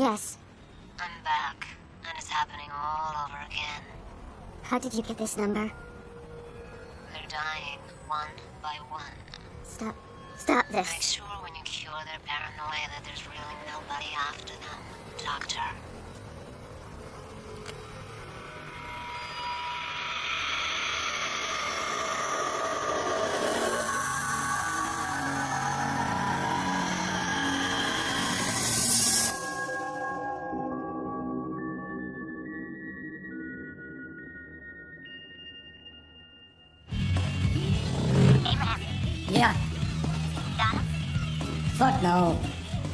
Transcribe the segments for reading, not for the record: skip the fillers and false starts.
Yes. I'm back, and it's happening all over again. How did you get this number? They're dying, one by one. Stop this. Make sure when you cure their paranoia that there's really nobody after them, Doctor. Yeah. Got him? Fuck no.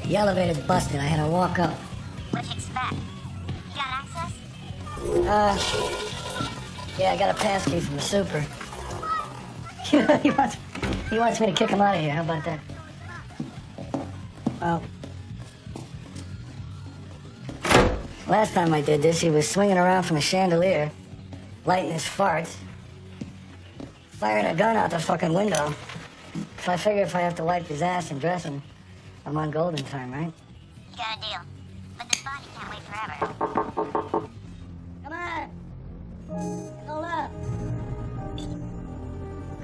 The elevator's busted. I had to walk up. What'd you expect? You got access? Yeah, I got a pass key from the super. he wants me to kick him out of here. How about that? Well, last time I did this, he was swinging around from a chandelier, lighting his farts, firing a gun out the fucking window. So I figure if I have to wipe his ass and dress him, I'm on golden time, right? You got a deal. But this body can't wait forever. Come on! Hold up!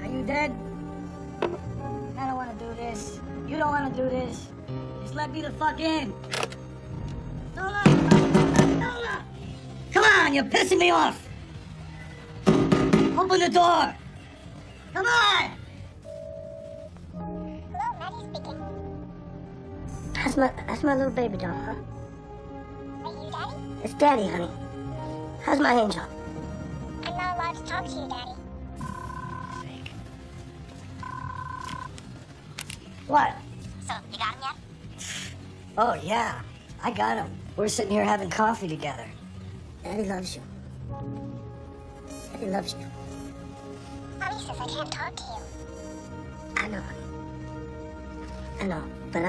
Are you dead? I don't want to do this. You don't want to do this. Just let me the fuck in. Hold up! Come on, you're pissing me off! Open the door! Come on! Hello, Maddie speaking. That's my little baby doll, huh? Are you Daddy? It's Daddy, honey. How's my angel? I'm not allowed to talk to you, Daddy. Fake. What? So, you got him yet? Oh, yeah. I got him. We're sitting here having coffee together. Daddy loves you. Daddy loves you. Mommy says I can't talk to you. I know, honey. I know, but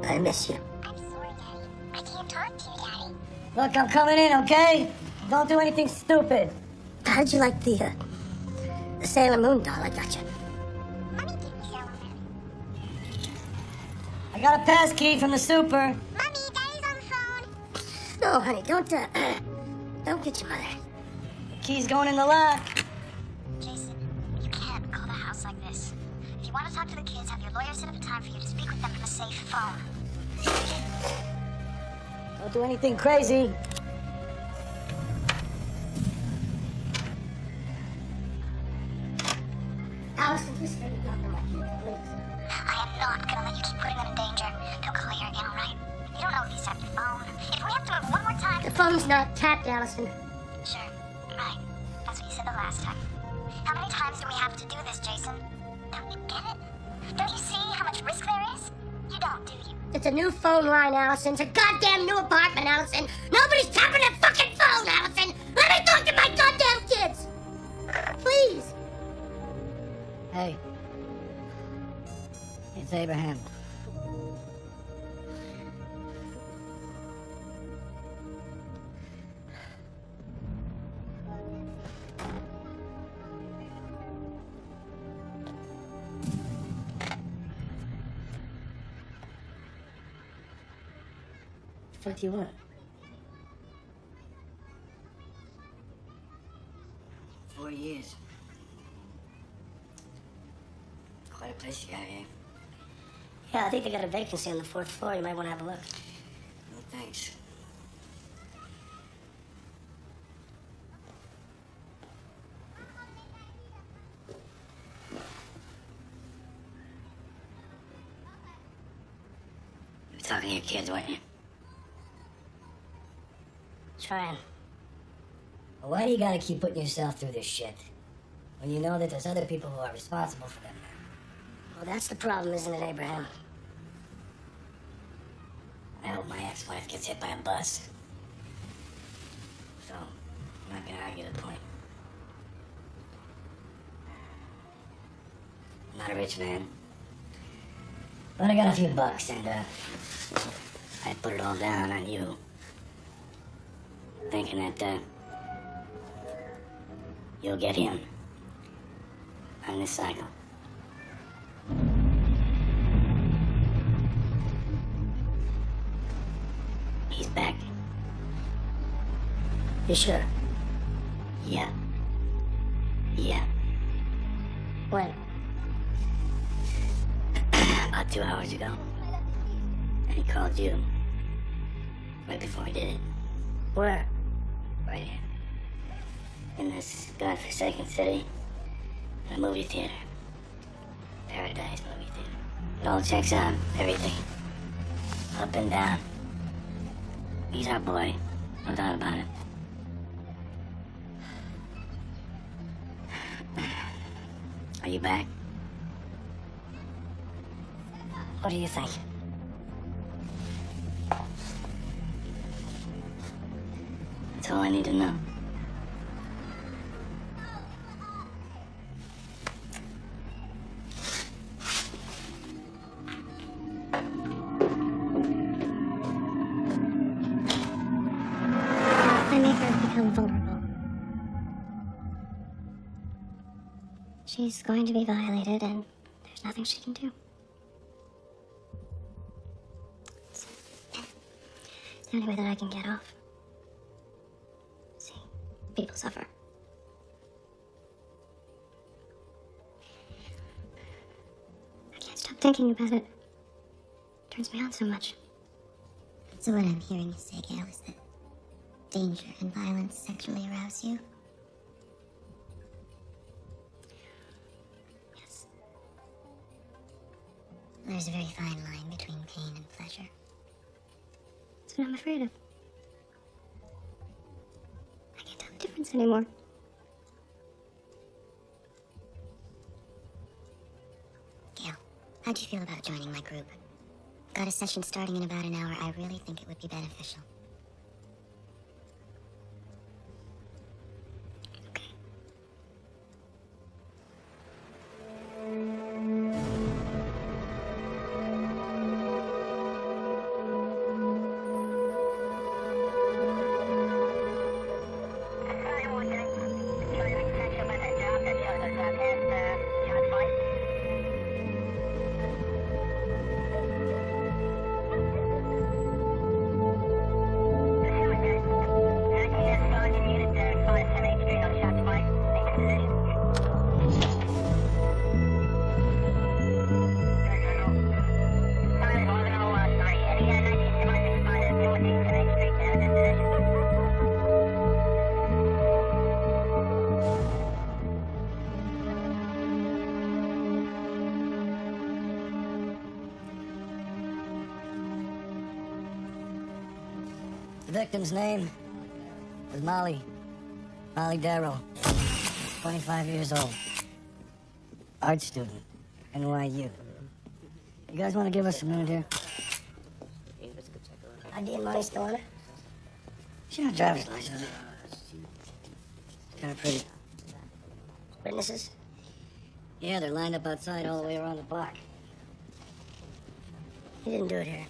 I miss you. I'm sorry, Daddy. I can't talk to you, Daddy. Look, I'm coming in, okay? Don't do anything stupid. How did you like the Sailor Moon doll I got you? Mommy gave me Sailor Moon. I got a pass key from the super. Mommy, Daddy's on the phone. No, honey, don't get your mother. Key's going in the lock. Jason, you can't call the house like this. If you want to talk to the kids, have your lawyer set up a time for you to speak with them from a safe phone. Don't do anything crazy. Allison, just say nothing like that, please. I am not gonna let you keep putting them in danger. They'll call here again, all right? You don't know if he's tapped your phone. If we have to move one more time... The phone's not tapped, Allison. Sure, right. That's what you said the last time. How many times do we have to do this, Jason? Don't you get it? Don't you see how much risk there is? You don't, do you? It's a new phone line, Allison. It's a goddamn new apartment, Allison. Nobody's tapping that fucking phone, Allison. Let me talk to my goddamn kids. Please. Hey. It's Abraham. What do you want? 4 years. Quite a place you got here. Yeah, I think they got a vacancy on the 4th floor. You might want to have a look. Well, thanks. You were talking to your kids, weren't you? Trying. Well, why do you gotta keep putting yourself through this shit? When you know that there's other people who are responsible for them now? Well, that's the problem, isn't it, Abraham? I hope my ex-wife gets hit by a bus. So, I'm not gonna argue the point. I'm not a rich man. But I got a few bucks, and, I put it all down on you. Thinking that, you'll get him on this cycle. You sure? Yeah. Yeah. When? About 2 hours ago. And he called you. Right before he did it. Where? Right here. In this godforsaken city. In a movie theater. Paradise movie theater. It all checks out. Everything. Up and down. He's our boy. No doubt about it. Are you back? What do you think? That's all I need to know. I make her become vulnerable. She's going to be violated, and there's nothing she can do. It's the only way that I can get off. See, people suffer. I can't stop thinking about it. It turns me on so much. So what I'm hearing you say, Gail, is that danger and violence sexually arouse you? Yes. There's a very fine line between pain and pleasure. That's what I'm afraid of. I can't tell the difference anymore. Gail, how'd you feel about joining my group? Got a session starting in about an hour. I really think it would be beneficial. Okay. The victim's name was Molly. Molly Darrow. 25 years old. Art student. NYU. You guys want to give us a minute here? ID and money still on it? She got a driver's license. Kind of pretty. Witnesses? Yeah, they're lined up outside all the way around the block. He didn't do it here.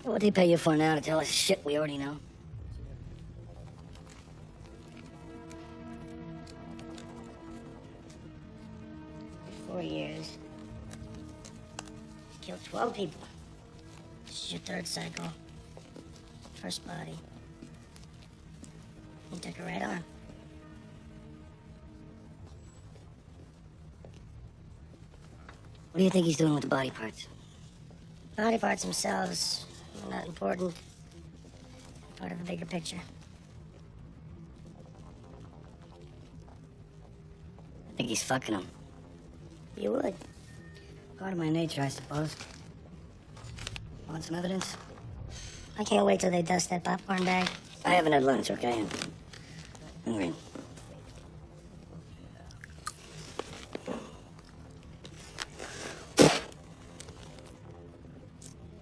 What'd he pay you for now to tell us shit we already know? For 4 years. Killed 12 people. This is your third cycle. First body. He took her right on. What do you think he's doing with the body parts? Body parts themselves are not important. Part of a bigger picture. I think he's fucking them. You would. Part of my nature, I suppose. Want some evidence? I can't wait till they dust that popcorn bag. I haven't had lunch, okay? I'm hungry.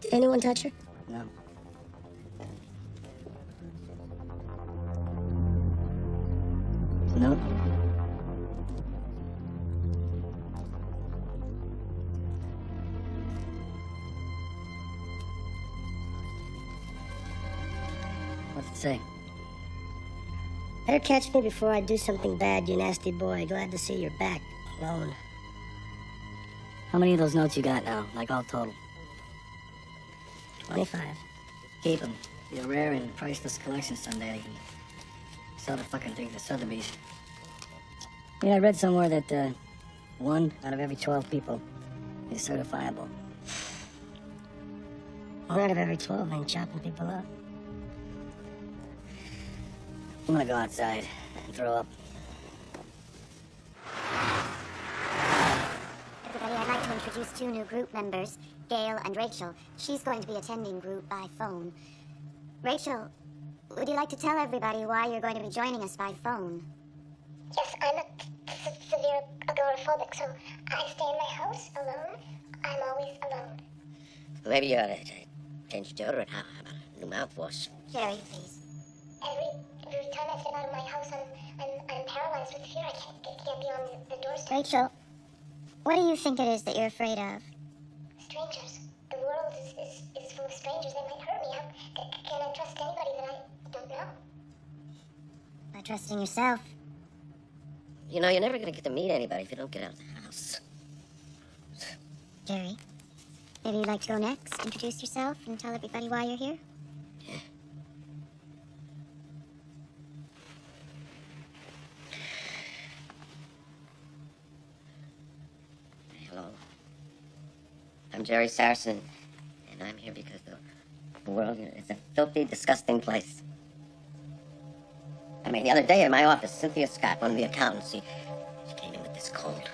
Did anyone touch her? No. No? What's it say? Better catch me before I do something bad, you nasty boy. Glad to see you're back. Alone. How many of those notes you got now? Like all total? 25. Keep them. Be a rare and priceless collection someday. Sell the fucking thing to Sotheby's. Yeah, I read somewhere that 1 out of every 12 people is certifiable. 1 out of every 12 ain't chopping people up. I'm gonna go outside and throw up. Everybody, I'd like to introduce 2 new group members, Gail and Rachel. She's going to be attending group by phone. Rachel, would you like to tell everybody why you're going to be joining us by phone? Yes, I'm a severe agoraphobic, so I stay in my house alone. I'm always alone. Maybe you ought to change deodorant. How about a new mouthwash? Jerry, please. Every time I step out of my house, I'm paralyzed with fear. I can't be on the doorstep. Rachel, what do you think it is that you're afraid of? Strangers. The world is full of strangers. They might hurt me. How can I trust anybody that I don't know? By trusting yourself. You know, you're never gonna get to meet anybody if you don't get out of the house. Jerry, maybe you'd like to go next, introduce yourself, and tell everybody why you're here? Yeah. Hello. I'm Jerry Saracen, and I'm here because the world is a filthy, disgusting place. I mean, the other day in my office, Cynthia Scott, one of the accountants, she came in with this cold.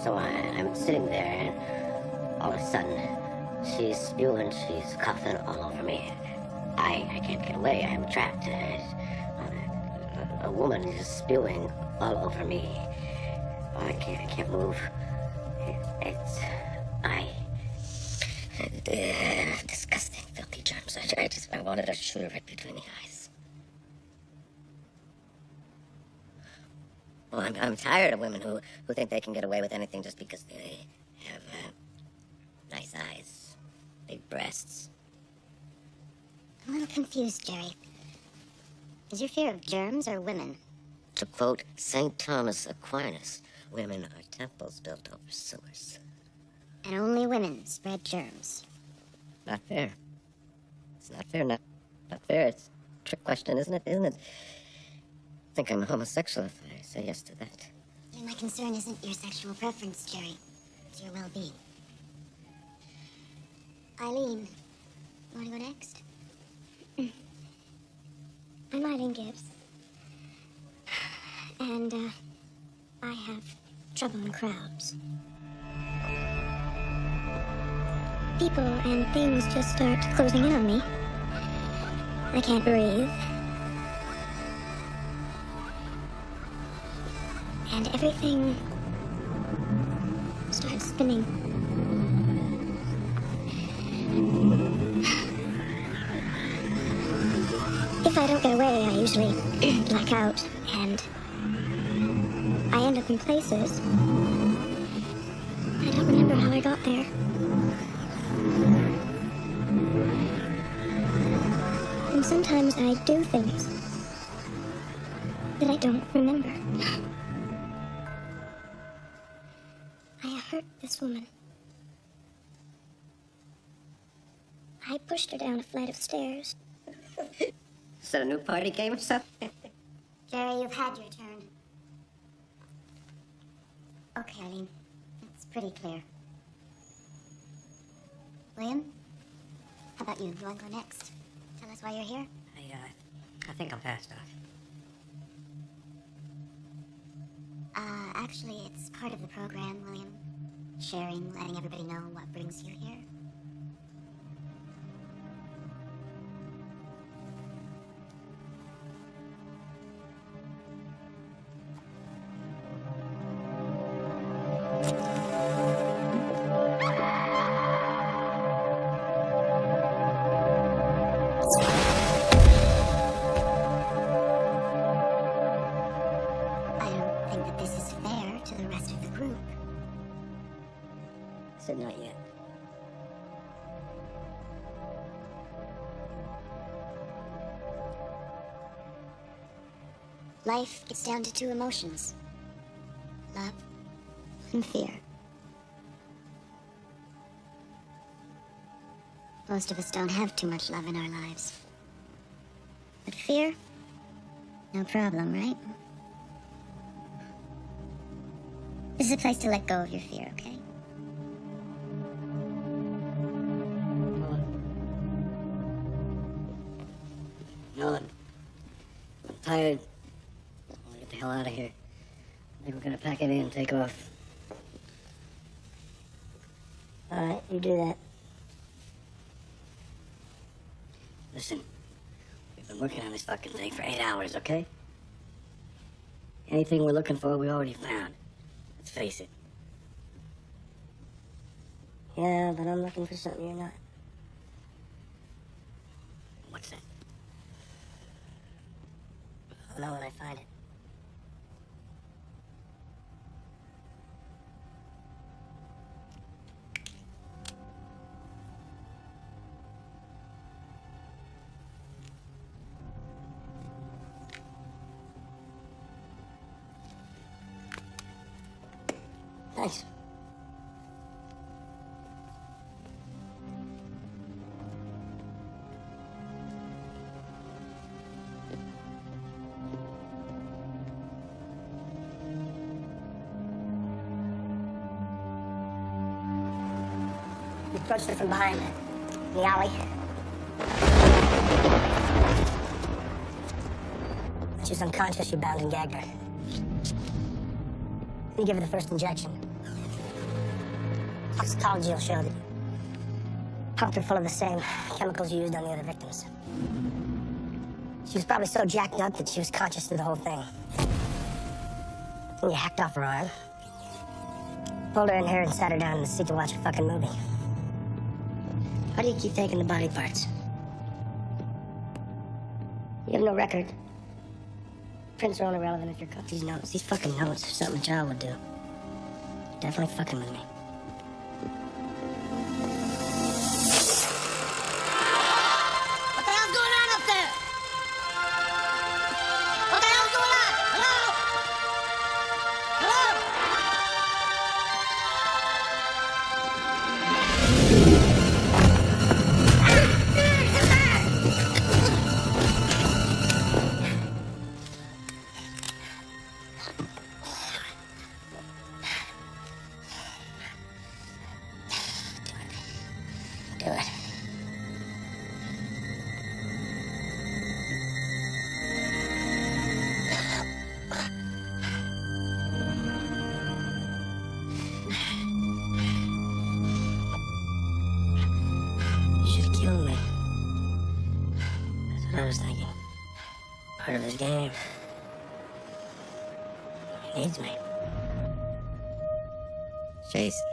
So I'm sitting there, and all of a sudden, she's spewing, she's coughing all over me. I can't get away, I'm trapped. A woman is spewing all over me. I can't move. Disgusting, filthy germs. I wanted to shoot her right between the eyes. Well, I'm tired of women who think they can get away with anything just because they have nice eyes, big breasts. I'm a little confused, Jerry. Is your fear of germs or women? To quote St. Thomas Aquinas, women are temples built over sewers. And only women spread germs. Not fair. It's not fair, not fair. It's a trick question, isn't it? I think I'm a homosexual if I say yes to that. My concern isn't your sexual preference, Jerry. It's your well-being. Eileen, you want to go next? I'm Eileen Gibbs. And, I have trouble in crowds. People and things just start closing in on me. I can't breathe. And everything starts spinning. If I don't get away, I usually black out, and I end up in places. I don't remember how I got there. And sometimes I do things that I don't remember. I hurt this woman. I pushed her down a flight of stairs. Is that a new party game or something? Jerry, you've had your turn. Okay, Eileen. It's pretty clear. William? How about you? You want to go next? Tell us why you're here? I think I'm passed off. Actually, it's part of the program, William. Sharing, letting everybody know what brings you here. Said not yet. Life gets down to 2 emotions. Love and fear. Most of us don't have too much love in our lives. But fear? No problem, right? This is a place to let go of your fear, okay? No, I'm tired. I want to get the hell out of here. I think we're gonna pack it in and take off. All right, you do that. Listen, we've been working on this fucking thing for 8 hours, okay? Anything we're looking for, we already found. Let's face it. Yeah, but I'm looking for something you're not. What's that? I'll know when I find it. Thanks. We approached her from behind, in the alley. She was unconscious, you bound and gagged her. Then you give her the first injection. Toxicology will show that you pumped her full of the same chemicals you used on the other victims. She was probably so jacked up that she was conscious through the whole thing. Then you hacked off her arm, pulled her in here and sat her down in the seat to watch a fucking movie. Why do you keep taking the body parts? You have no record. Prints are only relevant if you're caught. These notes, these fucking notes are something a child would do. You're definitely fucking with me. What the hell's going on up there? What the hell's going on? Hello? Hello? Do it. You should have killed me. That's what I was thinking. Part of his game. He needs me. Jason,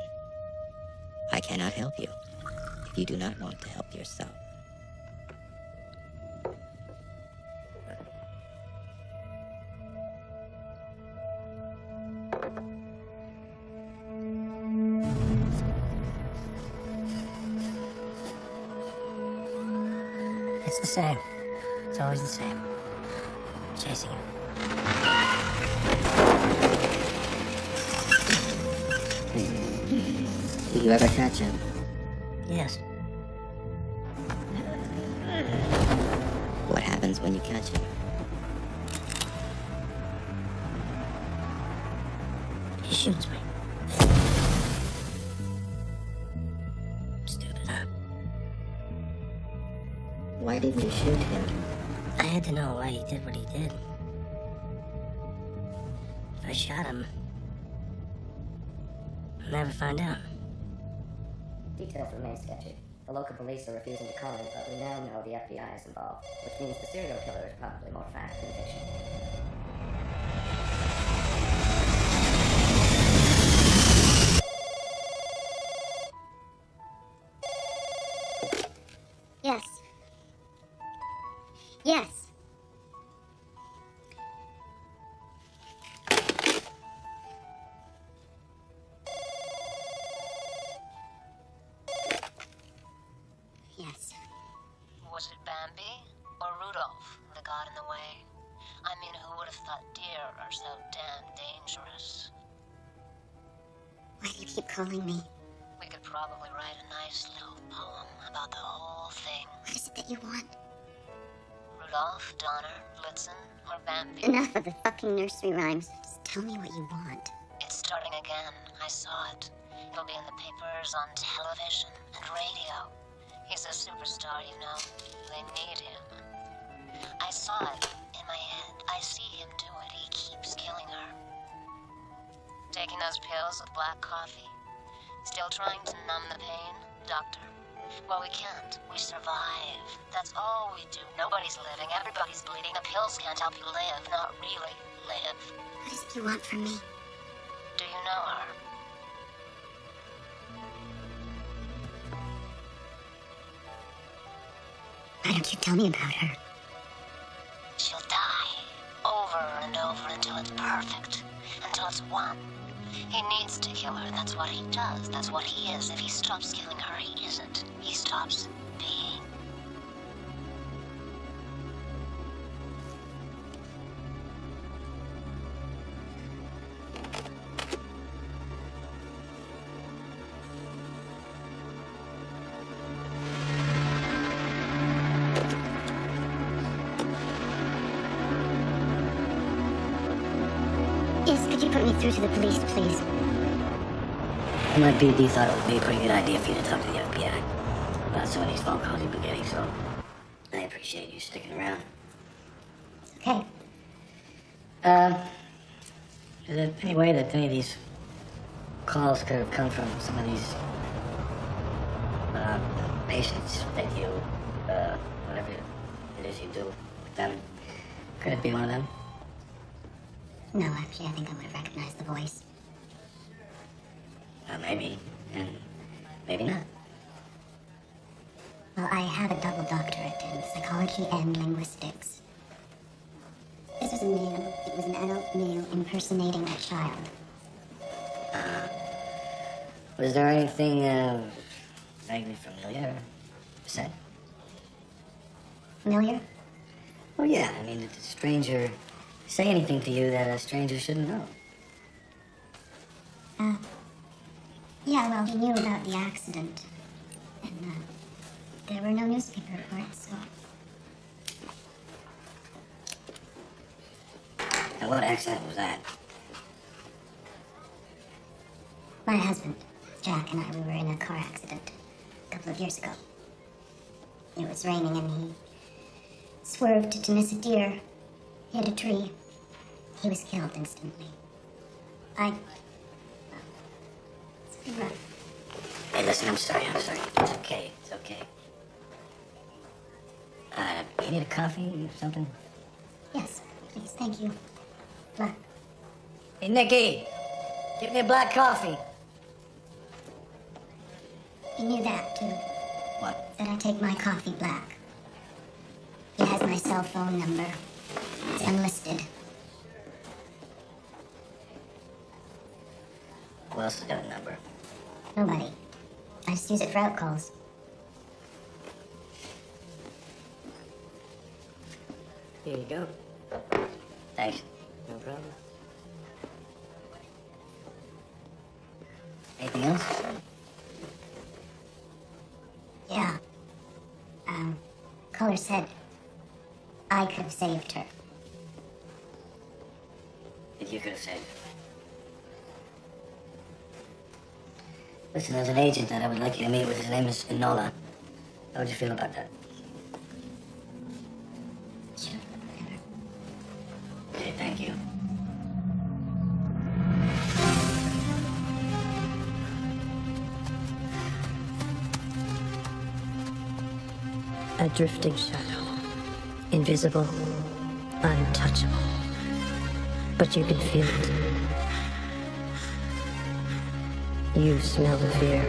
I cannot help you if you do not want to help yourself. It's the same. It's always the same. Chasing him. Did you ever catch him? Yes. What happens when you catch him? He shoots me. Stupid, huh? Why didn't you shoot him? I had to know why he did what he did. If I shot him, I'll never find out. Details remain sketchy. The local police are refusing to comment, but we now know the FBI is involved, which means the serial killer is probably more fact than fiction. Yes. Yes. Yes. Was it Bambi or Rudolph, the god in the way? I mean, who would have thought deer are so damn dangerous? Why do you keep calling me? We could probably write a nice little poem about the whole thing. What is it that you want? Rudolph, Donner, Blitzen, or Bambi. Enough of the fucking nursery rhymes. Just tell me what you want. It's starting again. I saw it. It'll be in the papers, on television, and radio. He's a superstar, you know. They need him. I saw it in my head. I see him do it. He keeps killing her. Taking those pills with black coffee. Still trying to numb the pain, doctor? Well, we can't. We survive. That's all we do. Nobody's living. Everybody's bleeding. The pills can't help you live. Not really live. What is it you want from me? Do you know her? Why don't you tell me about her? She'll die. Over and over until it's perfect. Until it's one. He needs to kill her. That's what he does. That's what he is. If he stops killing her, he isn't. He stops being. Yes, could you put me through to the police, please? My BD thought it would be a pretty good idea for you to talk to the FBI about some of these phone calls you've been getting, so I appreciate you sticking around. Okay. Is there any way that any of these calls could have come from some of these patients that you, whatever it is you do with them? Could it be one of them? No, actually, I think I would have recognized the voice. Maybe, and maybe not. Well, I have a double doctorate in psychology and linguistics. This was a male. It was an adult male impersonating a child. Was there anything vaguely familiar said? Familiar? Well, yeah. I mean, did the stranger say anything to you that a stranger shouldn't know? Yeah, well, he knew about the accident. And, there were no newspaper reports, so... And what accident was that? My husband, Jack, and I, we were in a car accident a couple of years ago. It was raining and he swerved to miss a deer, hit a tree. He was killed instantly. It's pretty rough. Hey, listen, I'm sorry. It's okay. You need a coffee or something? Yes, please, thank you. Black. Hey, Nikki! Get me a black coffee. He knew that, too. What? That I take my coffee black. He has my cell phone number. It's unlisted. Who else has got a number? Nobody. I just use it for out calls. Here you go. Thanks. No problem. Anything else? Yeah. Caller said I could have saved her. That you could have saved. Listen, there's an agent that I would like you to meet with. His name is Enola. How would you feel about that? Sure, whatever. Okay, thank you. A drifting shadow, invisible, untouchable, but you can feel it. You smell the fear.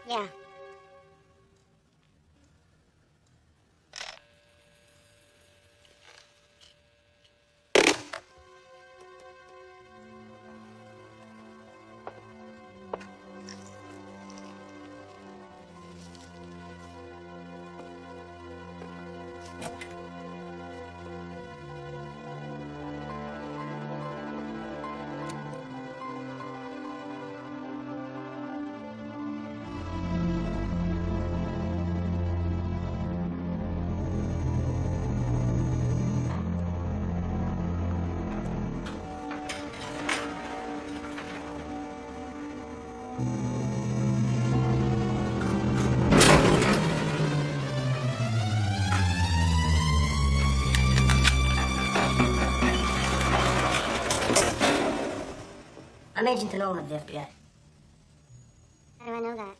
Yeah. I'm Agent Enola of the FBI. How do I know that?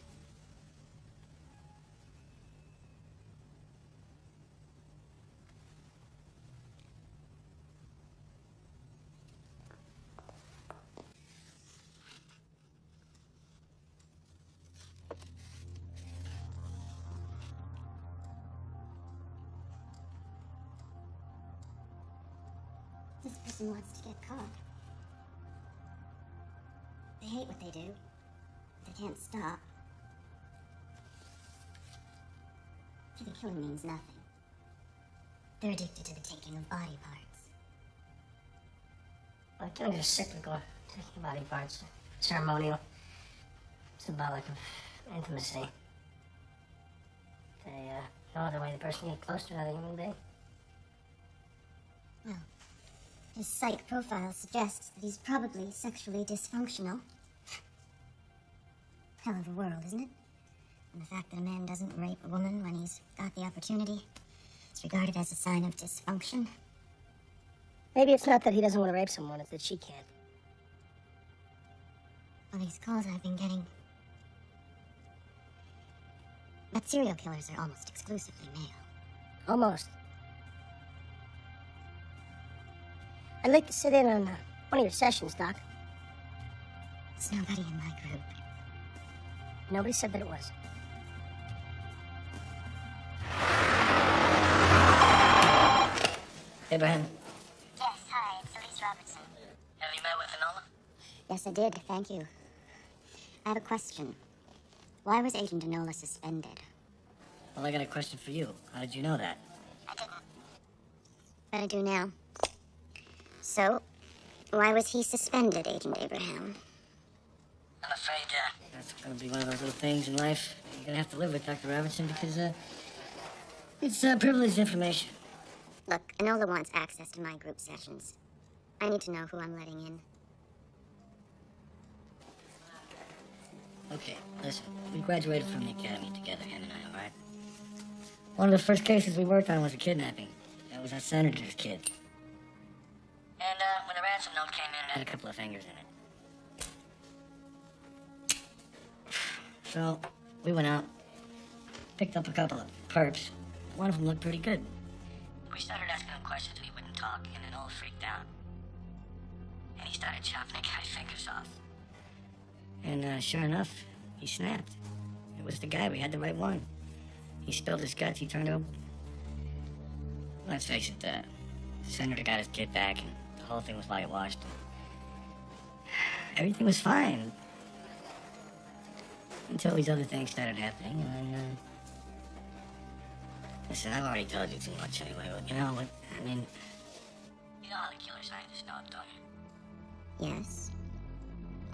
This person wants to get caught. They hate what they do. They can't stop. For the killing means nothing. They're addicted to the taking of body parts. Well, killing is cyclical. Taking body parts. Ceremonial. Symbolic of intimacy. They, no other way the person gets close to another human being. Well, his psych profile suggests that he's probably sexually dysfunctional. Hell of a world, isn't it? And the fact that a man doesn't rape a woman when he's got the opportunity is regarded as a sign of dysfunction. Maybe it's not that he doesn't want to rape someone, it's that she can't. All these calls I've been getting. But serial killers are almost exclusively male. Almost. I'd like to sit in on one of your sessions, Doc. There's nobody in my group. Nobody said that it was. Abraham. Yes, hi, it's Elise Robertson. Have you met with Enola? Yes, I did. Thank you. I have a question. Why was Agent Enola suspended? Well, I got a question for you. How did you know that? I didn't. But I do now. So, why was he suspended, Agent Abraham? I'm afraid that's going to be one of those little things in life you're going to have to live with, Dr. Robertson, because it's privileged information. Look, Enola wants access to my group sessions. I need to know who I'm letting in. Okay, listen. We graduated from the academy together, Hen and I, all right? One of the first cases we worked on was a kidnapping. That was our senator's kid. And when the ransom note came in, it had a couple of fingers in it. So, we went out, picked up a couple of perps. One of them looked pretty good. We started asking him questions and he wouldn't talk, and it all freaked out. And he started chopping the guy's fingers off. And sure enough, he snapped. It was the guy. We had the right one. He spilled his guts. He turned over. Let's face it, the senator got his kid back, and the whole thing was whitewashed. Everything was fine. Until these other things started happening, and listen, I've already told you too much anyway, but you know what? I mean, you know how the killer scientists know, don't you? Yes.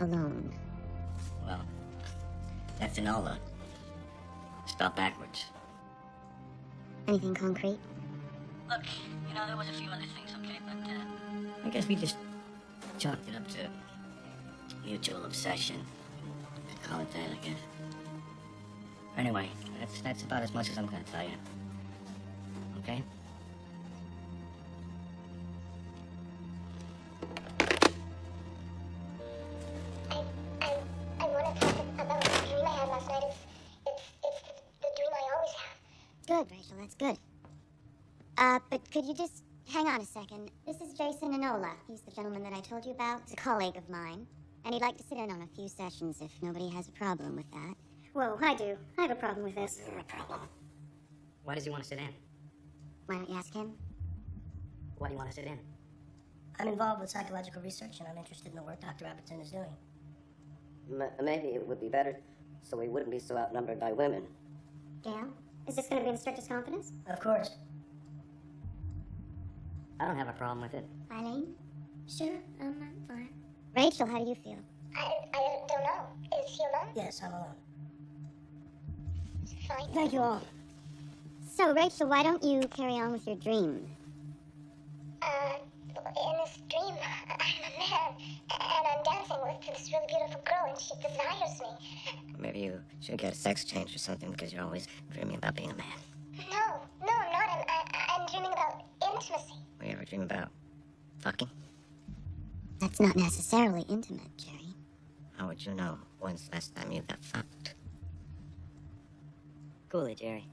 Alone. Well, that's Enola. Spelled backwards. Anything concrete? Look, you know, there was a few other things, okay, but I guess we just chalked it up to mutual obsession. Call it that, I guess. Anyway, that's about as much as I'm gonna tell you. Okay? I want to talk about the dream I had last night. It's the dream I always have. Good, Rachel, that's good. But could you just hang on a second? This is Jason Enola. He's the gentleman that I told you about. He's a colleague of mine. And he'd like to sit in on a few sessions if nobody has a problem with that. Whoa, I do. I have a problem with this. You're a problem. Why does he want to sit in? Why don't you ask him? Why do you want to sit in? I'm involved with psychological research, and I'm interested in the work Dr. Appleton is doing. Maybe it would be better so we wouldn't be so outnumbered by women. Gail? Is this going to be the strictest confidence? Of course. I don't have a problem with it. Eileen? Sure, I'm fine. Rachel, how do you feel? I don't know. Is he alone? Yes, I'm alone. Fine. Thank you all. So, Rachel, why don't you carry on with your dream? In this dream, I'm a man, and I'm dancing with this really beautiful girl, and she desires me. Maybe you should get a sex change or something because you're always dreaming about being a man. No, I'm not. I'm dreaming about intimacy. What do you ever dream about? Fucking? That's not necessarily intimate, Jerry. How would you know when's the last time you got fucked? Cool it, Jerry.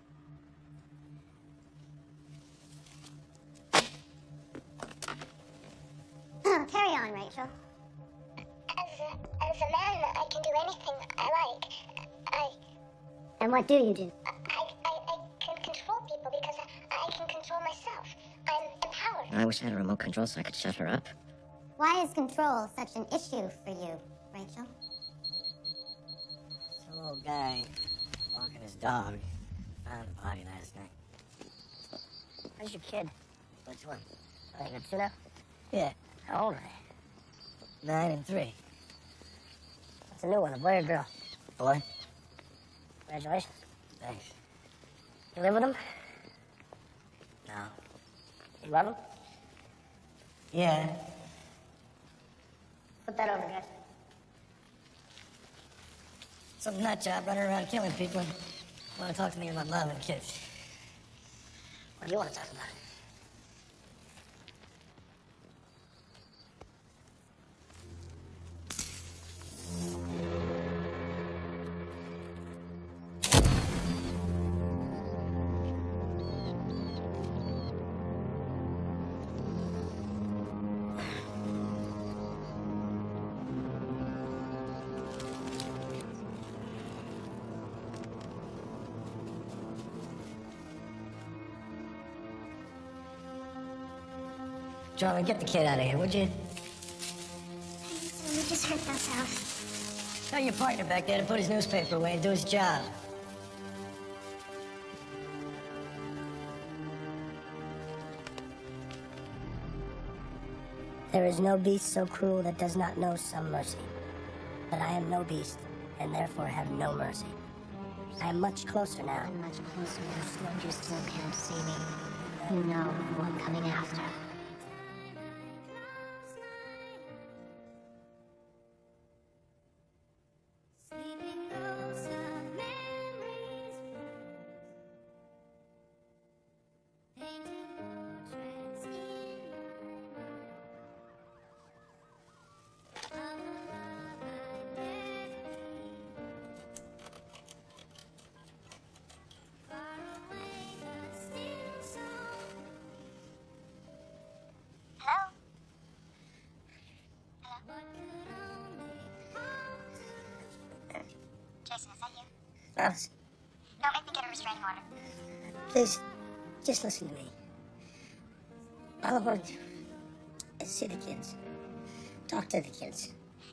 Carry on, Rachel. As a man, I can do anything I like. And what do you do? I can control people because I can control myself. I'm empowered. I wish I had a remote control so I could shut her up. Why is control such an issue for you, Rachel? Some old guy walking his dog found a body last night. Where's your kid? Which one? Oh, you got two now? Yeah, How old are they? 9 and 3. What's a new one, a boy or girl? Boy? Congratulations. Thanks. You live with them? No. You love them? Yeah. Put that over, guys. Some nut job running around killing people. Want to talk to me about love and kids. What do you want to talk about? Charlie, get the kid out of here, would you? So we just hurt ourselves. Tell your partner back there to put his newspaper away and do his job. There is no beast so cruel that does not know some mercy. But I am no beast, and therefore have no mercy. I am much closer now. I'm much closer now, and you still can't see me. You know who I'm coming after. Hello? Jason, is that you? Alice, No, make me get a restraining order. please, just listen to me. All I want to do is see the kids. Talk to the kids.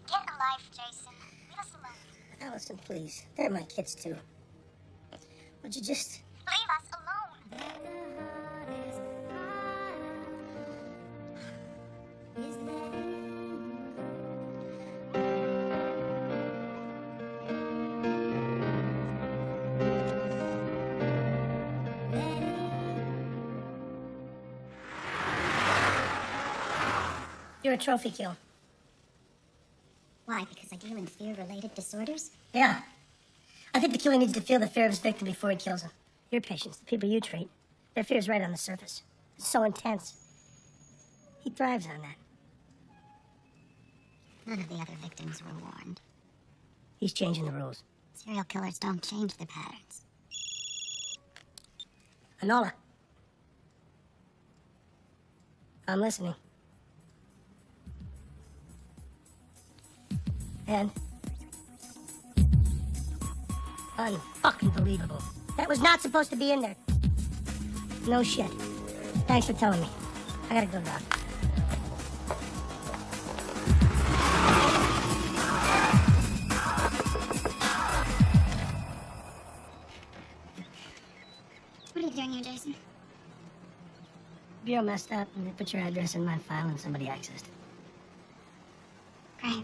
Get a life, Jason. Leave us alone. Allison, please. They're my kids, too. Would you just... Leave us alone. You're a trophy kill. Why? Because I deal in fear-related disorders? Yeah. I think the killer needs to feel the fear of his victim before he kills him. Your patients, the people you treat, their fear is right on the surface. It's so intense. He thrives on that. None of the other victims were warned. He's changing the rules. Serial killers don't change their patterns. Anola. I'm listening. And? Unfucking believable. That was not supposed to be in there. No shit. Thanks for telling me. I gotta go, Doc. What are you doing here, Jason? Bureau messed up, and they put your address in my file, and somebody accessed it. Great.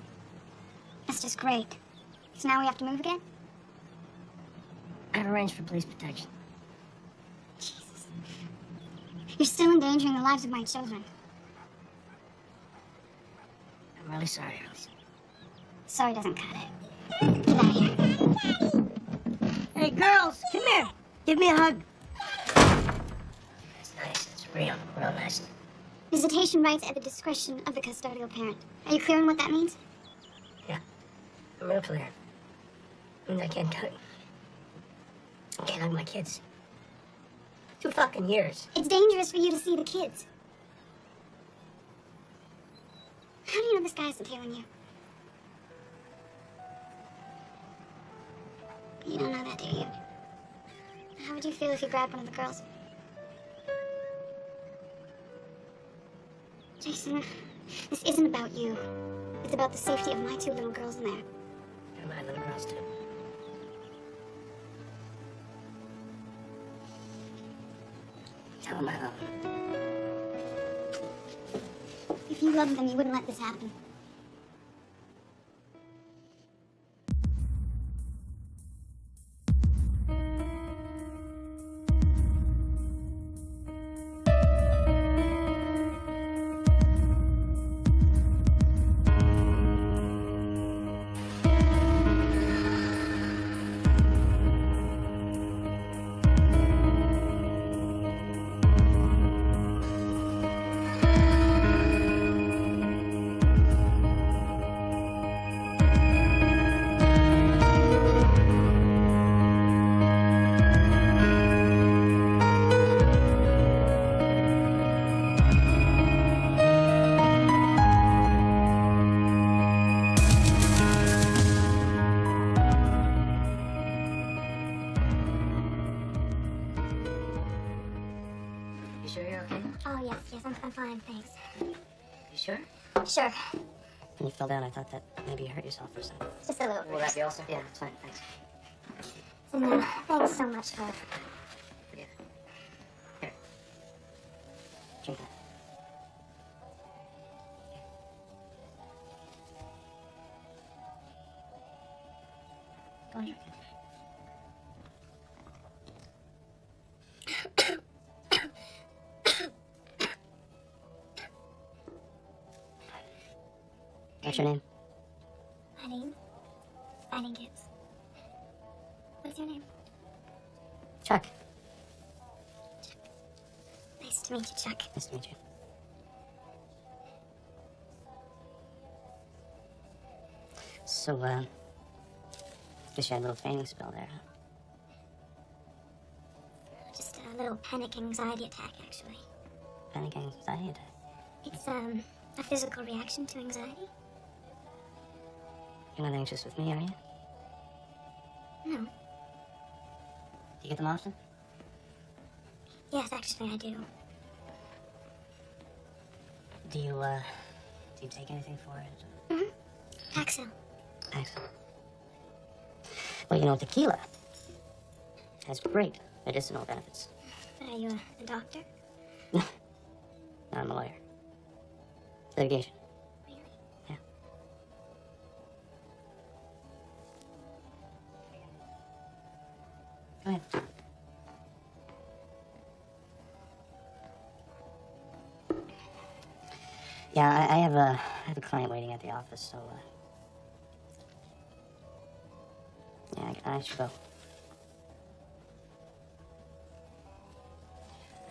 That's just great. So now we have to move again? I've arranged for police protection. Jesus. You're still endangering the lives of my children. I'm really sorry, Rose. Sorry doesn't cut it. Get out of here. Hey, girls, come here. Give me a hug. It's nice. It's real nice. Visitation rights at the discretion of the custodial parent. Are you clear on what that means? Yeah, I'm real clear. I mean, I can't hug my kids. 2 fucking years. It's dangerous for you to see the kids. How do you know this guy isn't tailing you? You don't know that, do you? How would you feel if you grabbed one of the girls? Jason, this isn't about you. It's about the safety of my 2 little girls in there. And my little girls, too. Tell them I love them. If you loved them, you wouldn't let this happen. You sure you're okay? Oh, yes, I'm fine, thanks. You sure? Sure. When you fell down, I thought that maybe you hurt yourself or something. Just a little Will that be all, sir? Yeah, that's fine, thanks. And thanks so much for... Yeah. Here. Drink that. Go on, drink it. What's your name? My name? Fanny Gibbs. What's your name? Chuck. Nice to meet you, Chuck. Nice to meet you. So, guess you had a little fainting spell there, huh? Just a little panic anxiety attack, actually. Panic anxiety attack. It's, a physical reaction to anxiety. You're not anxious with me, are you? No. Do you get them often? Yes, actually, I do. Do you take anything for it? Mm-hmm. Axel. Excellent. Well, you know, tequila has great medicinal benefits. Are you a doctor? No, I'm a lawyer. Litigation. Really? Yeah. Go ahead. Yeah, I have a client waiting at the office, so yeah, I should go.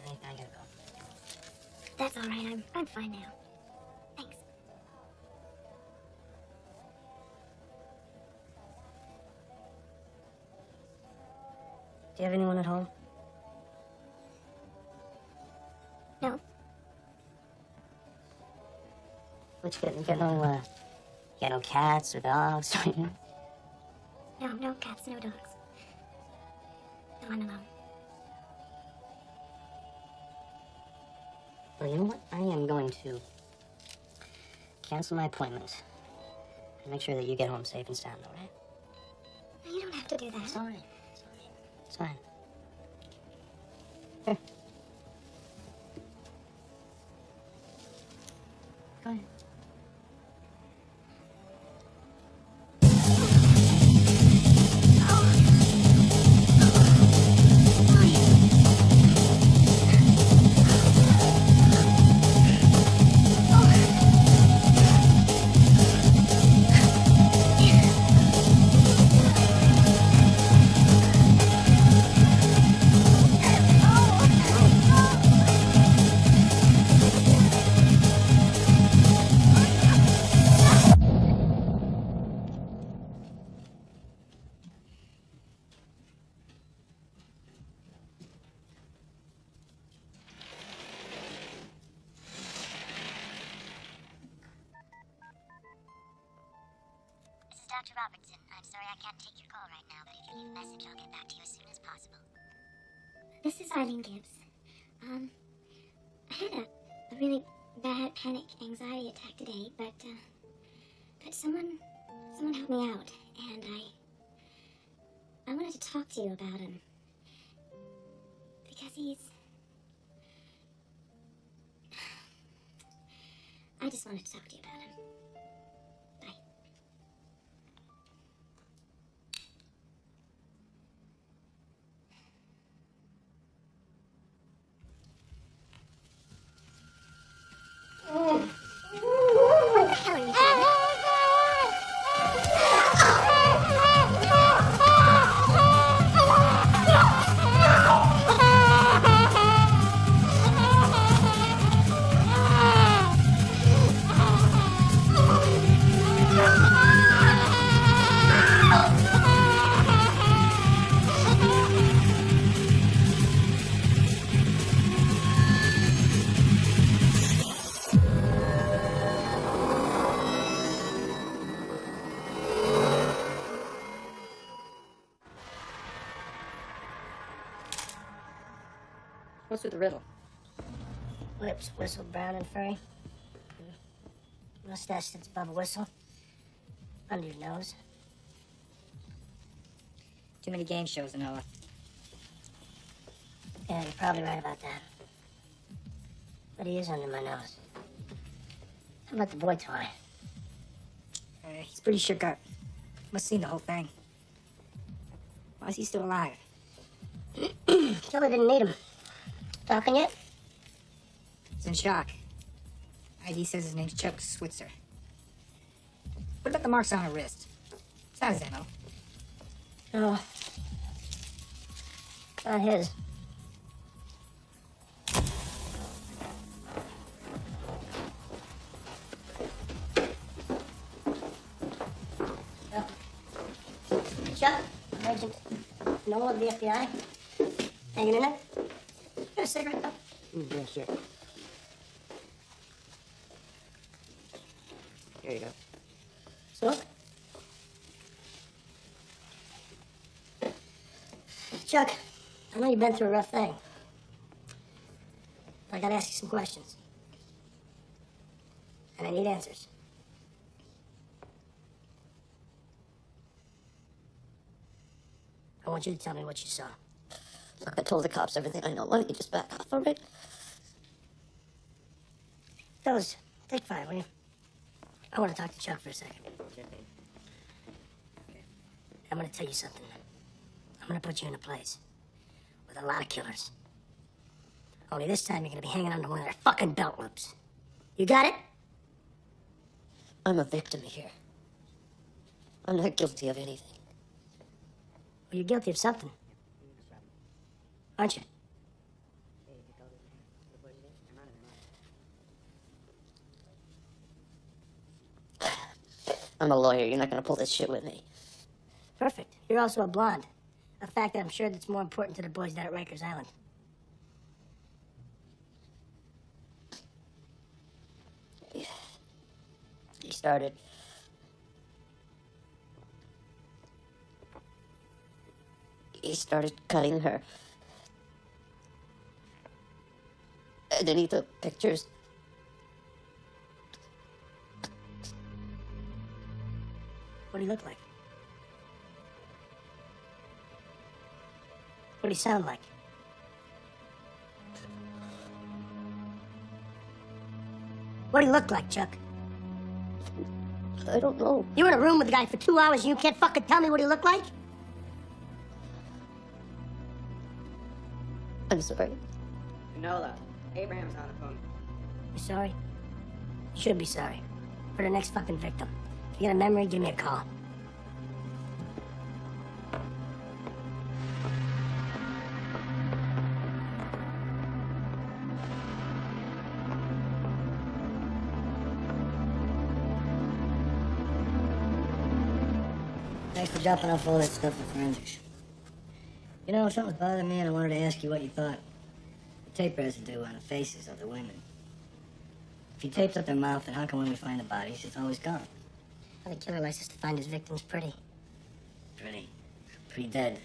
I gotta go. That's all right. I'm fine now. Thanks. Do you have anyone at home? No. What you got no cats or dogs? No cats, no dogs. No, I'm alone. Well, you know what? I am going to cancel my appointment and make sure that you get home safe and sound, all right? No, you don't have to do that. It's all right. It's all right. It's fine. Here. Go ahead. This is Dr. Robertson. I'm sorry I can't take your call right now, but if you leave a message, I'll get back to you as soon as possible. This is Eileen Gibbs. I had a really bad panic anxiety attack today, but someone helped me out, and I wanted to talk to you about him. Because I just wanted to talk to you about him. Bye. What the hell are you doing? What's with the riddle? Lips whistle brown and furry. Mustache that's above a whistle. Under your nose. Too many game shows in Noah. Yeah, you're probably right about that. But he is under my nose. How about the boy toy? He's pretty shook up. Must have seen the whole thing. Why is he still alive? Killer didn't need him. Talking yet? He's in shock. ID says his name's Chuck Switzer. What about the marks on her wrist? It's not his MO. No. Not his. Chuck, Agent Noah of the FBI. Hanging in there? Got a cigarette, though? Yeah, sure. Here you go. Smoke? Chuck, I know you've been through a rough thing. I gotta ask you some questions. And I need answers. I want you to tell me what you saw. Look, I told the cops everything I know. Why don't you just back off, all right? Fellas, take 5, will you? I want to talk to Chuck for a second. I'm gonna tell you something. I'm gonna put you in a place with a lot of killers. Only this time you're gonna be hanging onto one of their fucking belt loops. You got it? I'm a victim here. I'm not guilty of anything. Well, you're guilty of something. Aren't you? I'm a lawyer. You're not gonna pull this shit with me. Perfect. You're also a blonde. A fact that I'm sure that's more important to the boys down at Rikers Island. He started. he started cutting her. And then he took pictures. What do you look like? What do you sound like? What do you look like, Chuck? I don't know. You were in a room with the guy for 2 hours and you can't fucking tell me what he looked like? I'm sorry. Nola, Abraham's on the phone. You sorry? You should be sorry. For the next fucking victim. If you got a memory, give me a call. Thanks for dropping off all that stuff for forensics. You know, something's bothering me and I wanted to ask you what you thought the tape residue on the faces of the women. If he tapes up their mouth, then how come when we find the bodies, it's always gone? Well, the killer likes us to find his victims pretty. Pretty? Pretty dead.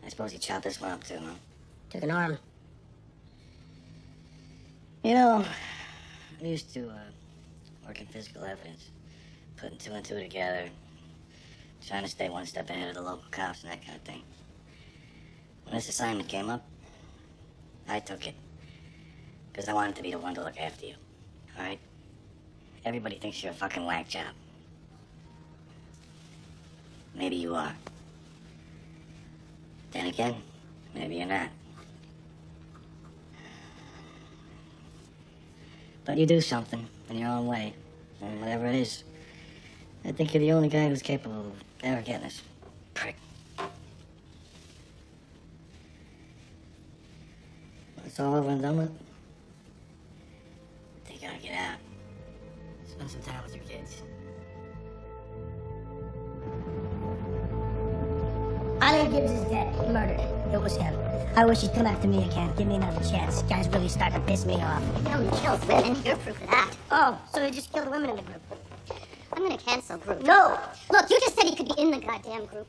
I suppose he chopped this one up too, huh? Took an arm. You know, I used to work in physical evidence, putting two and two together, trying to stay one step ahead of the local cops and that kind of thing. When this assignment came up, I took it. Because I wanted to be the one to look after you. All right? Everybody thinks you're a fucking whack job. Maybe you are. Then again, maybe you're not. But you do something in your own way, and whatever it is. I think you're the only guy who's capable of ever getting this prick. It's all over and done with. You gotta get out. Spend some time with your kids. Eileen Gibbs is dead. Murdered. It was him. I wish he'd come after me again. Give me another chance. Guy's really starting to piss me off. He only kills women. You're proof of that. Oh, so he just killed the women in the group. I'm gonna cancel group. No! Look, you just said he could be in the goddamn group.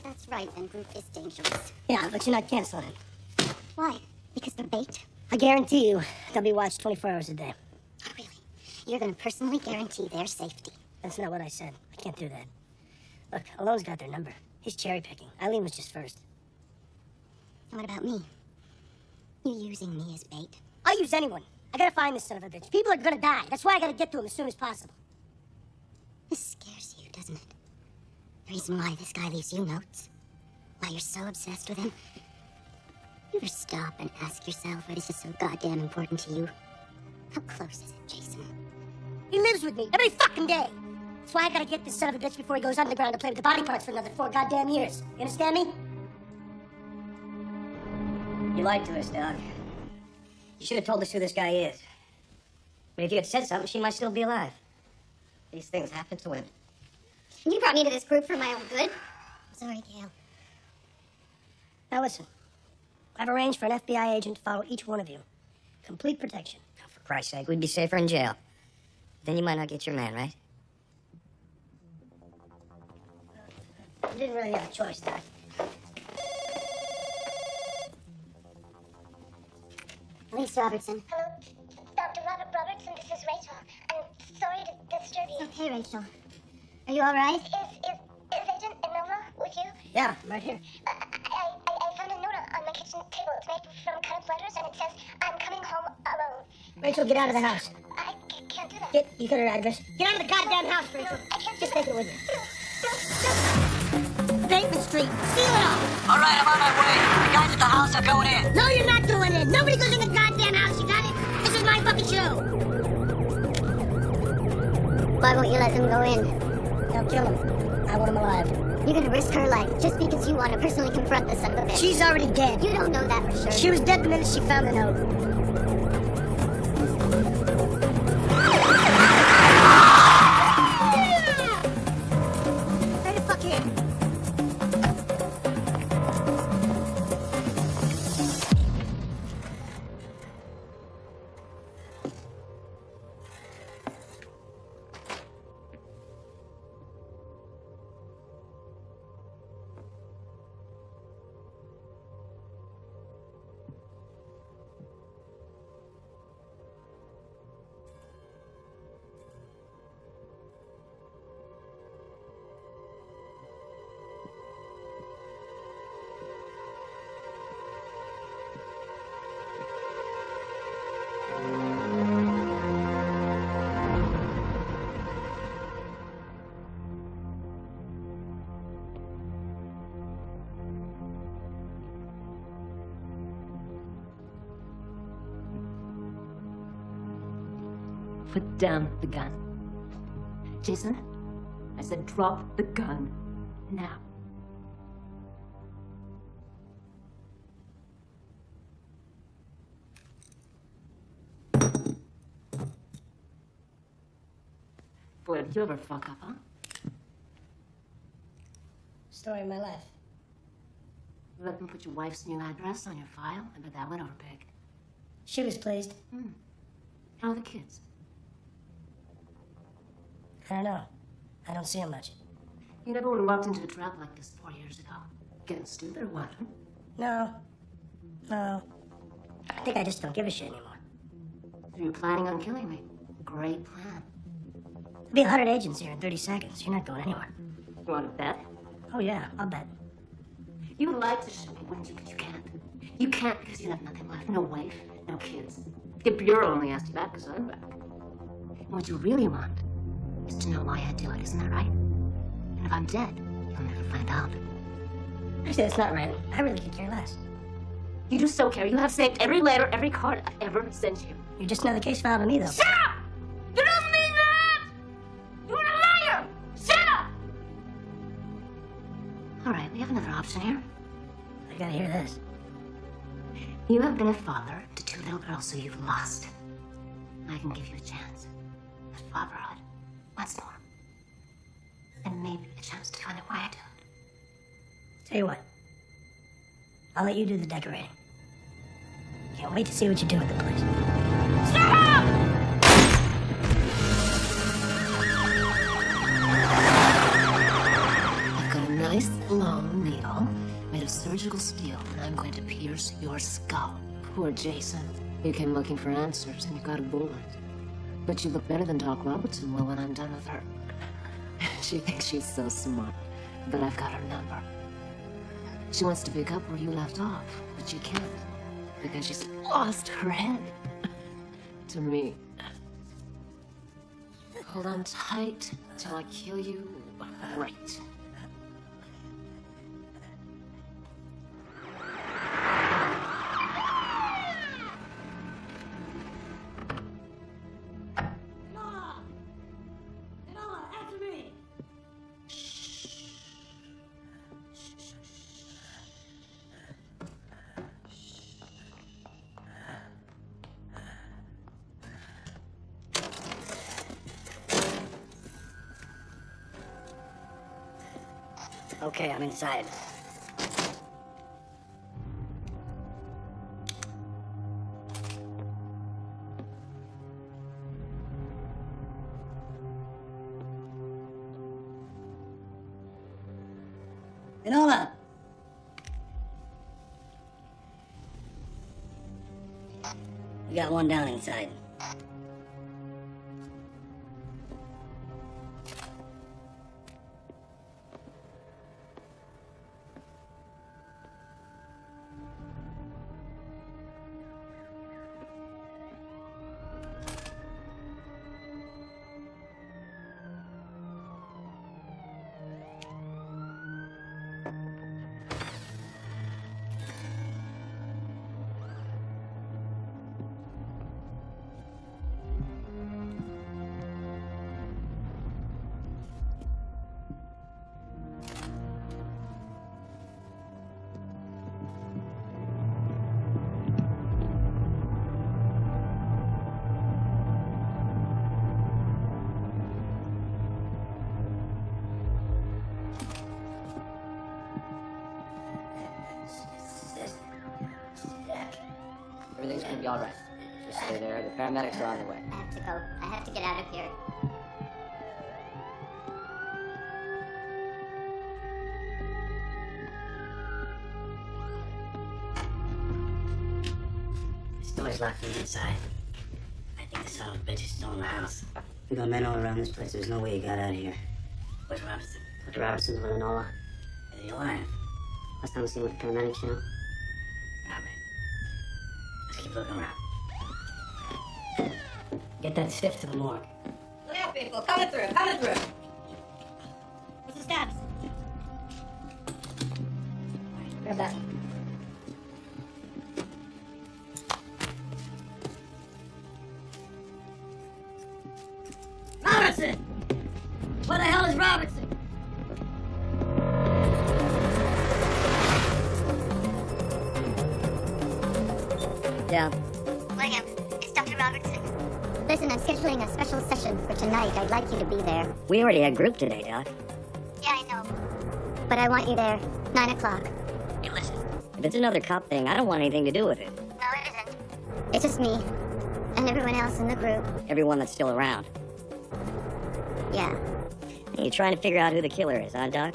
That's right, and group is dangerous. Yeah, but you're not canceling it. Why? Because they're bait? I guarantee you, they'll be watched 24 hours a day. Oh, really? You're gonna personally guarantee their safety? That's not what I said. I can't do that. Look, Alone's got their number. He's cherry picking. Eileen was just first. And what about me? You using me as bait? I'll use anyone. I gotta find this son of a bitch. People are gonna die. That's why I gotta get to him as soon as possible. This scares you, doesn't it? The reason why this guy leaves you notes? Why you're so obsessed with him? You ever stop and ask yourself why this is so goddamn important to you? How close is it, Jason? He lives with me every fucking day. That's why I gotta get this son of a bitch before he goes underground to play with the body parts for another 4 goddamn years. You understand me? You lied to us, Doc. You should have told us who this guy is. But if you had said something, she might still be alive. These things happen to women. You brought me to this group for my own good. I'm sorry, Gail. Now listen. I've arranged for an FBI agent to follow each one of you. Complete protection. Oh, for Christ's sake, we'd be safer in jail. Then you might not get your man, right? You didn't really have a choice, Doc. Elise Robertson. Hello, Dr. Robert Robertson. This is Rachel. I'm sorry to disturb you. Okay, Rachel. Are you all right? Is Agent Enola with you? Yeah, right here. I found a note on my kitchen table. It's made from cut up letters, and it says, "I'm coming home alone." Rachel, get out of the house. I can't do that. You got her address. Get out of the goddamn house, Rachel. I can't Just do take it with you. No. Bateman Street. Steal it all. All right, I'm on my way. The guys at the house are going in. No, you're not going in. Nobody goes in the goddamn house. You got it? This is my fucking show. Why won't you let them go in? They'll kill him. I want him alive. You're gonna risk her life just because you want to personally confront the son of a bitch. She's already dead. You don't know that for sure. She was dead the minute she found the note. Stay the fuck here. Put down the gun. Jason, I said drop the gun now. Boy, did you ever fuck up, huh? Story of my life. You let them put your wife's new address on your file? I bet that went over big. She was pleased. How are the kids? I don't know. I don't see him much. You never would have walked into a trap like this 4 years ago. Getting stupid or what? No. No. I think I just don't give a shit anymore. So you're planning on killing me? Great plan. There'll be 100 agents here in 30 seconds. You're not going anywhere. You want to bet? Oh, yeah, I'll bet. You would like to shoot me, wouldn't you? But you can't. You can't because you have nothing left. No wife, no kids. The bureau only asked you back because I'm back. And what you really want is to know why I do it, isn't that right? And if I'm dead, you'll never find out. Actually, that's not right. I really could care less. You do so care. You have saved every letter, every card I ever sent you. You're just another case filed on me, though. Shut up! You don't mean that! You're a liar! Shut up! All right, we have another option here. I gotta hear this. You have been a father to 2 little girls who you've lost. I can give you a chance at fatherhood once more. And maybe a chance to find out why I do it. Tell you what. I'll let you do the decorating. Can't wait to see what you do with the place. Stop! I've got a nice long needle made of surgical steel, and I'm going to pierce your skull. Poor Jason. You came looking for answers, and you got a bullet. But you look better than Doc Robertson will when I'm done with her. She thinks she's so smart, but I've got her number. She wants to pick up where you left off, but she can't, because she's lost her head. To me. Hold on tight till I kill you right. Okay, I'm inside. Enola! We got one down inside. Everything's gonna be all right. Just stay there. The paramedics are on the way. I have to go. I have to get out of here. This door's locked from the inside. I think the son of a bitch is still in the house. We got men all around this place. There's no way he got out of here. Where's Robertson? Dr. Robertson's with Enola. Is he alive? Last time I seen him with the paramedics, you know? Robert. Let's keep looking around. Get that stiff to the morgue. Look out, people. Coming through. Coming through. What's the status? Grab that. Yeah. William, it's Dr. Robertson. Listen, I'm scheduling a special session for tonight. I'd like you to be there. We already had group today, Doc. Yeah, I know. But I want you there. 9 o'clock. Hey, listen. If it's another cop thing, I don't want anything to do with it. No, it isn't. It's just me. And everyone else in the group. Everyone that's still around. Yeah. Hey, you trying to figure out who the killer is, huh, Doc?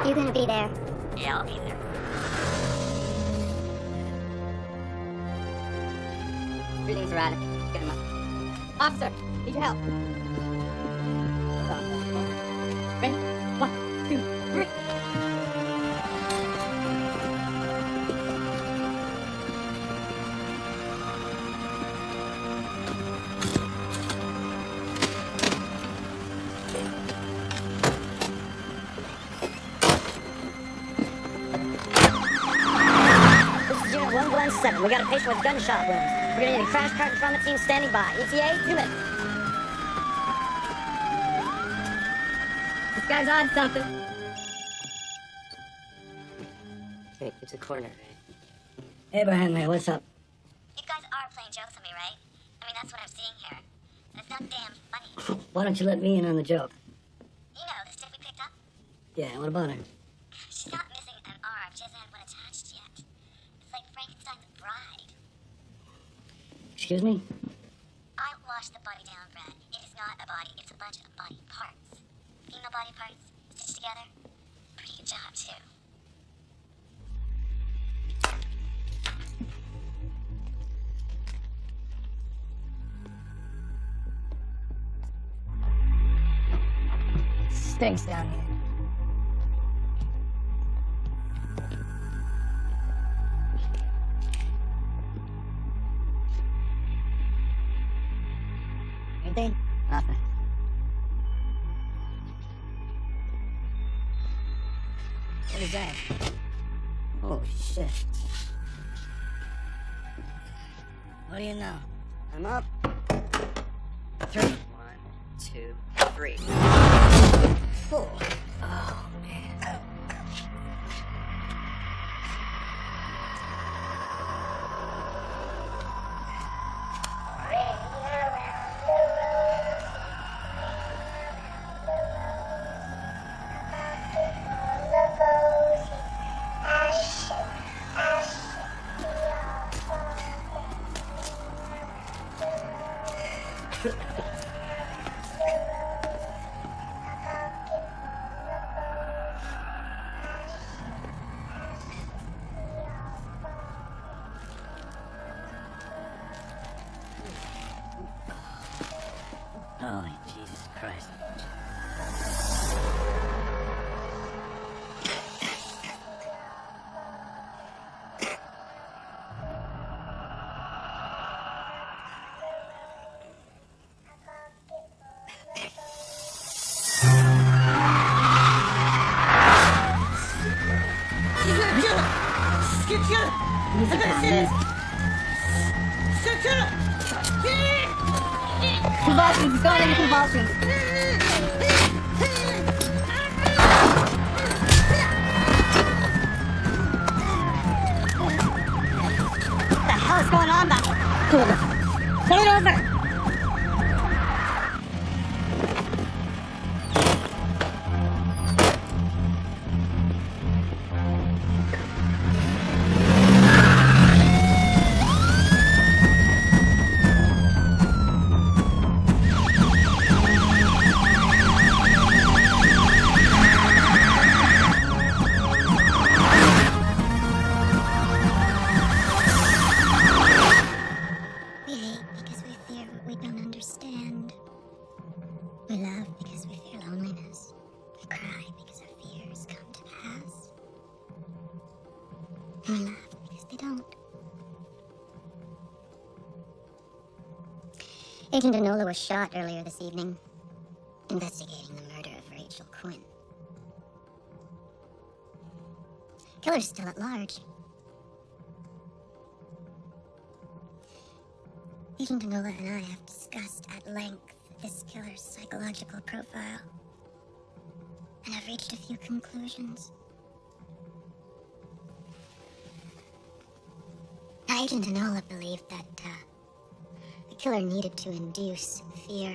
You gonna be there? Yeah, I'll be there. Greetings, erratic. Get him up. Officer, need your help. Ready? 1, 2, 3. This is Unit 117. We got a patient with gunshot wounds. We're gonna need a crash cart and trauma team standing by. ETA, 2 minutes. This guy's on something. Hey, it's a corner. Abraham here, what's up? You guys are playing jokes on me, right? I mean, that's what I'm seeing here. And it's not damn funny. Why don't you let me in on the joke? You know, the stick we picked up? Yeah, what about her? She's not missing an arm. She hasn't had one attached yet. It's like Frankenstein's bride. Excuse me? I washed the body down, Brad. It is not a body. It's a bunch of body parts. Female body parts stitched together. Pretty good job, too. Stinks down here. Anything? Nothing. What is that? Oh, shit. What do you know? I'm up. 3. 1, 2, 3. 4. Oh, man. Oh, Jesus Christ. Convulsions, he's going into convulsions. What the hell is going on back there? Pull it over. We hate because we fear what we don't understand. We love because we fear loneliness. We cry because our fears come to pass. And we laugh because they don't. Agent Enola was shot earlier this evening, investigating the murder of Rachel Quinn. Killer's still at large. Agent Enola and I have discussed at length this killer's psychological profile, and have reached a few conclusions. Now, Agent Enola believed that, the killer needed to induce fear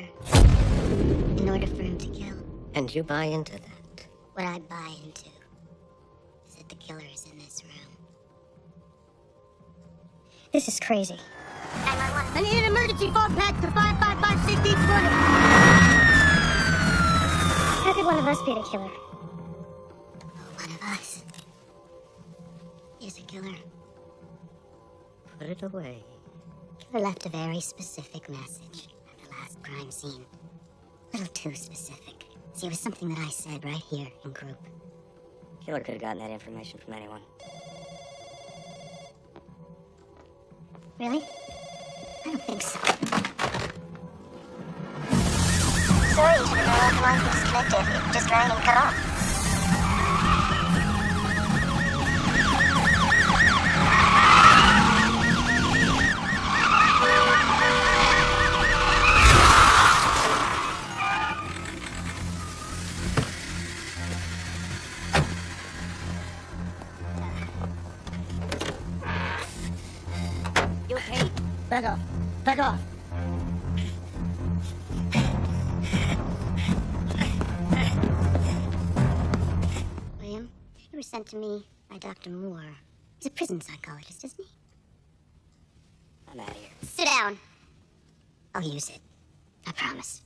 in order for him to kill. And you buy into that? What I buy into is that the killer is in this room. This is crazy. 911. I need an emergency phone patch to 555-1620. How could one of us be the killer? One of us is a killer. Put it away. Killer left a very specific message at the last crime scene. A little too specific. See, it was something that I said right here in group. Killer could have gotten that information from anyone. Really? I don't think so. Sorry, Agent Enola, the line was disconnected. It just rang and cut off. You okay? Back off. Back off. William, you were sent to me by Dr. Moore. He's a prison psychologist, isn't he? I'm out of here. Sit down. I'll use it. I promise.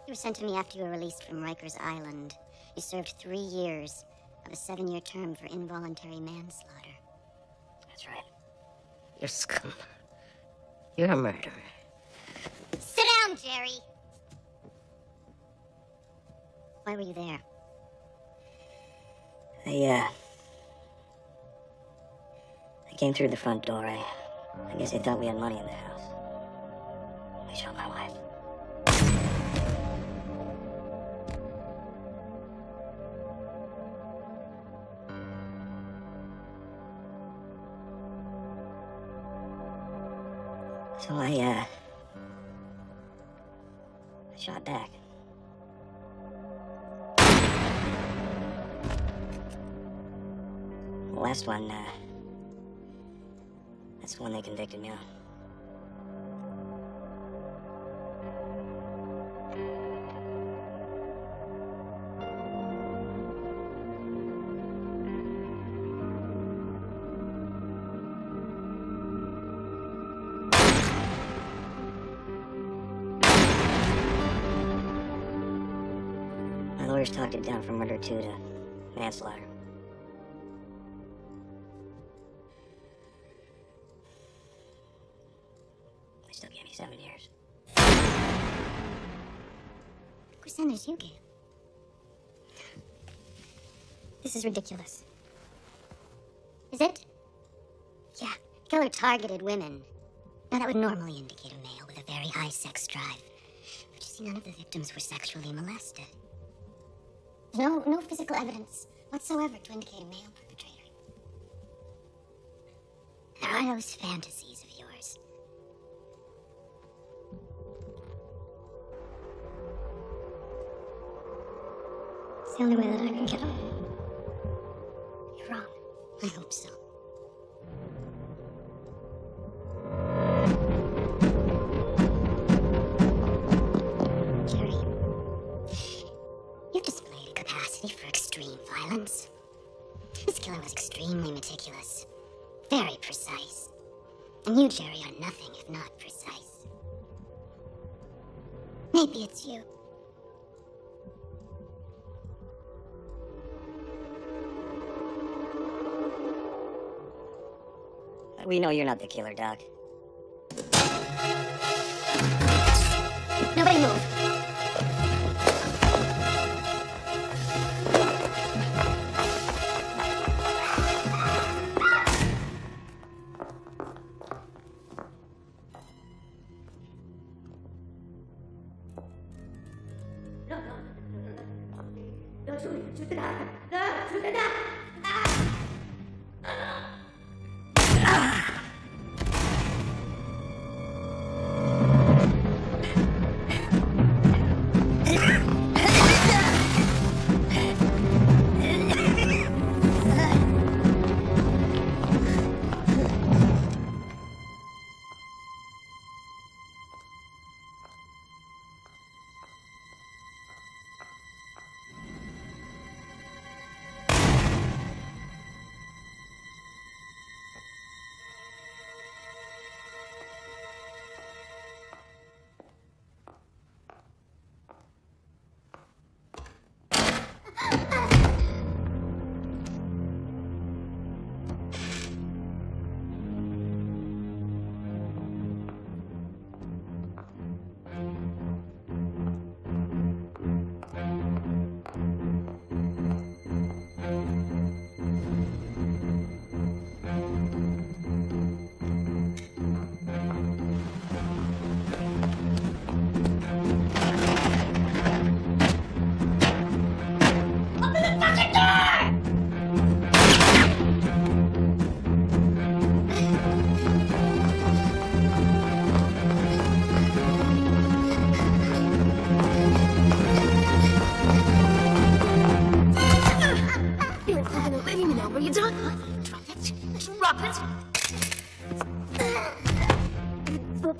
You were sent to me after you were released from Rikers Island. You served 3 years of a 7-year term for involuntary manslaughter. That's right. You're scum. You're a murderer. Sit down, Jerry! Why were you there? I came through the front door. I guess they thought we had money in the house. They shot my wife. So I shot back. The last one, that's the one they convicted me on. My lawyers talked it down from murder 2 to manslaughter. They still gave me 7 years. What percentage you gave? This is ridiculous. Is it? Yeah, killer targeted women. Now that would normally indicate a male with a very high sex drive. But you see, none of the victims were sexually molested. No physical evidence whatsoever to indicate a male perpetrator. There are those fantasies of yours. It's the only way that I can get them. You're wrong. I hope so. Jerry, you've displayed a capacity for extreme violence. This killer was extremely meticulous, very precise. And you, Jerry, are nothing if not precise. Maybe it's you. We know you're not the killer, Doc. Nobody move.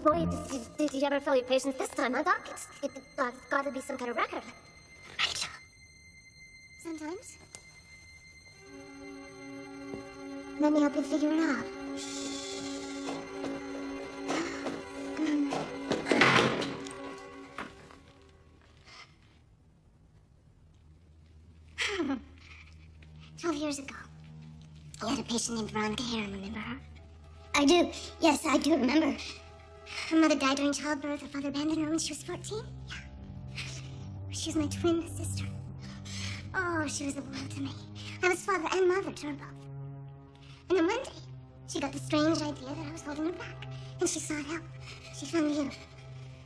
boy, did you ever fill your patients this time, huh, Doc? It's gotta be some kind of record. Rachel. Sometimes. Let me help you figure it out. Come on. 12 years ago, you had a patient named Veronica Harem, remember her? I do. Yes, I do remember. Her mother died during childbirth. Her father abandoned her when she was 14. Yeah. She was my twin sister. Oh, she was the world to me. I was father and mother to her both. And then one day, she got the strange idea that I was holding her back. And she sought help. She found you.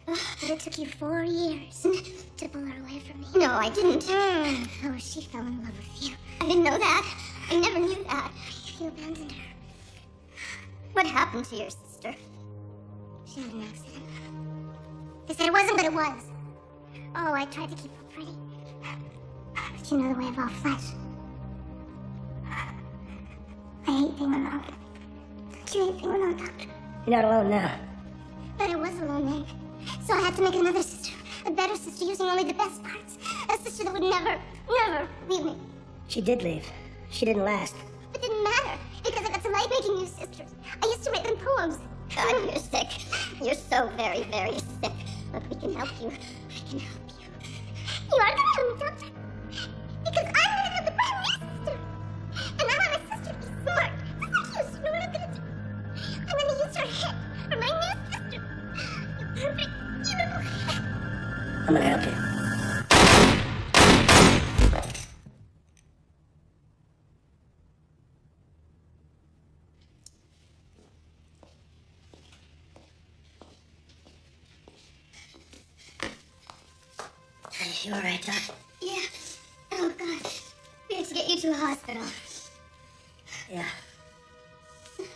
But it took you 4 years to pull her away from me. No, I didn't. Oh, she fell in love with you. I didn't know that. I never knew that. You abandoned her. What happened to your sister? She had an accident. They said it wasn't, but it was. Oh, I tried to keep her pretty. But you know the way of all flesh. I hate being alone. Don't you hate being alone, Doctor? You're not alone now. But I was alone then. So I had to make another sister. A better sister using only the best parts. A sister that would never, never leave me. She did leave. She didn't last. It didn't matter, because I got to like making new sisters. I used to write them poems. God, you're sick. You're so very, very sick. But we can help you. I can help you. You are gonna help me, Doctor. Because I'm gonna have a brand new sister. And I want my sister to be smart. Just like you, so you know what I'm gonna do? I'm gonna use her head for my new sister. Your perfect, beautiful head. I'm gonna help you. You all right, Doc? Yeah. Oh, God. We have to get you to a hospital. Yeah. You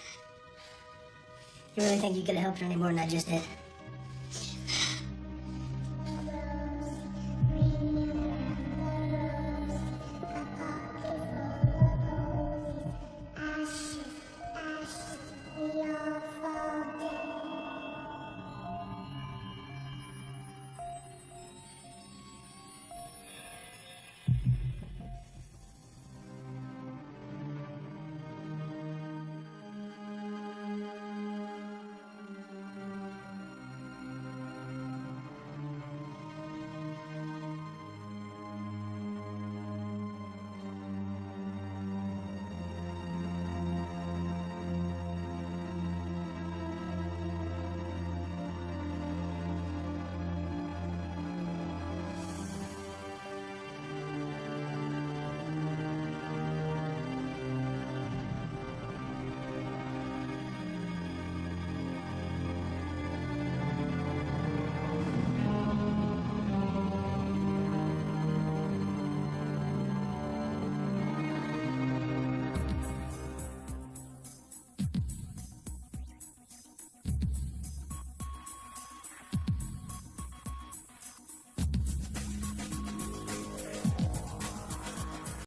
really think you could help her any more than I just did?